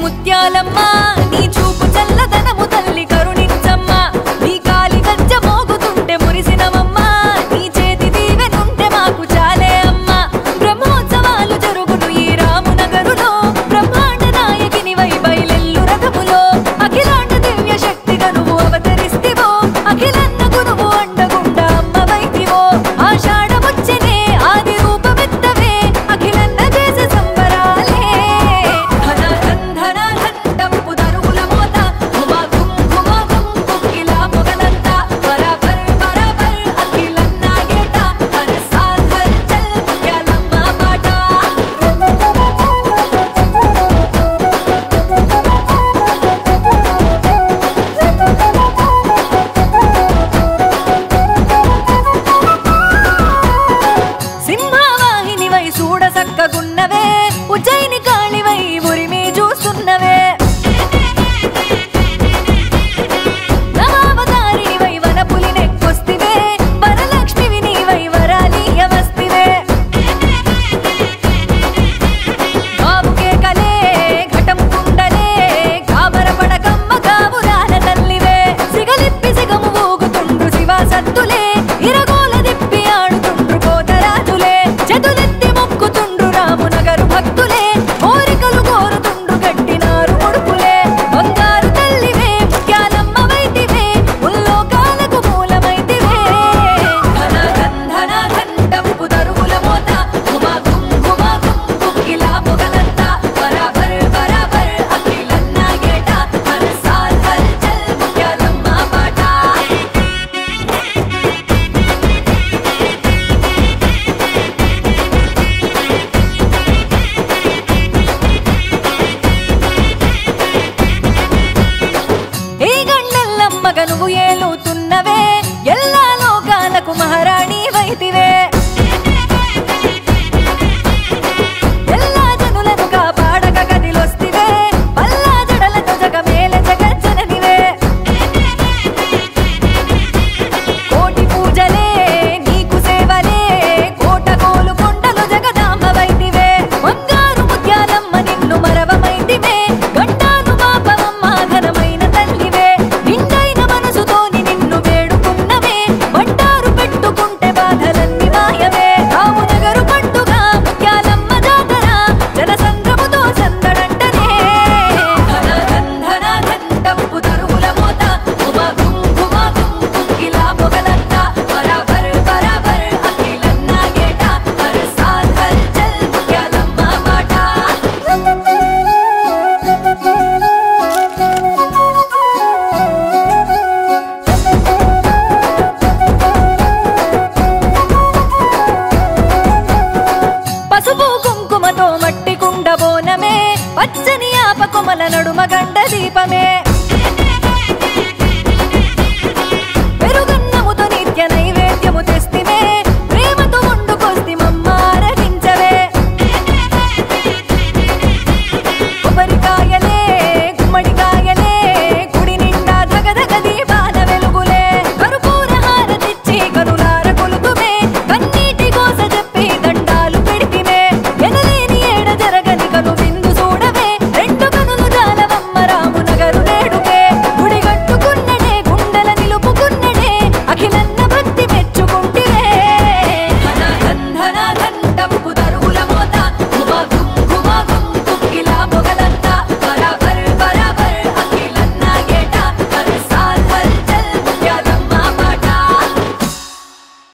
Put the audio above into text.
ముత్యాలమ్మ నీ చూపు చల్లదనము తల్లి కరుణించమ్మ నీ కాలి గజ్జ మోగుతుంటే మురిసినమమ్మ నీ చేతి దీవెనుంటే మాకు చాలే అమ్మ బ్రహ్మోత్సవాలు జరుగును ఈ రామునగరులో బ్రహ్మాండ నాయకిని వై బయలెల్లు రథములో అఖిలాండ దివ్య శక్తిగా నువ్వు అవతరిస్తివో అఖిలన్నకు నువ్వు అండగుండా అమ్మవైతివో ఆషాఢమొచ్చెనే ఆది రూపమెత్తవే అఖిలన్న చేసే సంబరాలే ధనధనధంటంపు దరువుల మోత ఘుమా ఘుమ్ కుక్కిలా పొగలంతా బరాబర్ బరాబర్ అఖిలన్న గేట హర్సాల్ హల్చల్ ముత్యాలమ్మ పాట సింహవాహిని వై చూడ సక్కగున్నవే ఉజ్జయిని కాళివై ఉరిమి చూస్తున్నవే నవావతారిని వై వనపులి నెక్కొస్తివే వరలక్ష్మివి నీవై వరాలీయవస్తివే గావుకే కలే ఘటం కుండలే గాబర పడకమ్మ గావురాల తల్లివే సిగలిప్పి సిగము ఊగుతుండ్రు శివ సత్తులే ఇరగోల దిప్పి ఆడుతుండ్రు కోతరాజులే చేతులెత్తి మొక్కుతుండ్రు రామునగరు భక్తులే కోరికలు కోరుతుండ్రు గట్టినారు ముడుపులే బంగారు తల్లివే ముత్యాలమ్మ వైతివే ముల్లోకాలకు మూలమైతివే ధనధనధంటంపు దరువుల మోత ఘుమా ఘుమ్ కుక్కిలా పొగలంతా బరాబర్ బరాబర్ అఖిలన్న గేట హర్సాల్ హల్చల్ ముత్యాలమ్మ పాట ఏ గండల్లమ్మగ నువ్వు ఏలుతున్నవే ఎల్లా లోకాలకు మహారాణి వైతివే ఎల్లా జనులను కాపాడక గదిలొస్తివే పల్లా జడలతో జగమేల జగజ్జననివే కోటి పూజలే నీకు సేవలే కోట కోలు కొండలు జగదాంబ వైతివే బంగారు ముత్యాలమ్మ నిన్ను మరవమైతివే గంటాను పాపమమ్మ ఘనమైన తల్లివే నిండైన మనసుతోని నిన్ను వేడుకున్నవే బంటారు పెట్టుకుంటే బాధలన్నీ మాయవే రామునగరు పండుగ ముత్యాలమ్మ జాతర జనసంద్రముతో సందడంటనే ధనధనధంటంపు దరువుల మోత ఘుమా ఘుమ్ కుక్కిలా పొగలంతా బరాబర్ బరాబర్ అఖిలన్న గేట హర్సాల్ హల్చల్ ముత్యాలమ్మ పాట పసుపు కుంకుమతో మట్టి కుండ బోనమే పచ్చని ఆప కొమల నడుమగ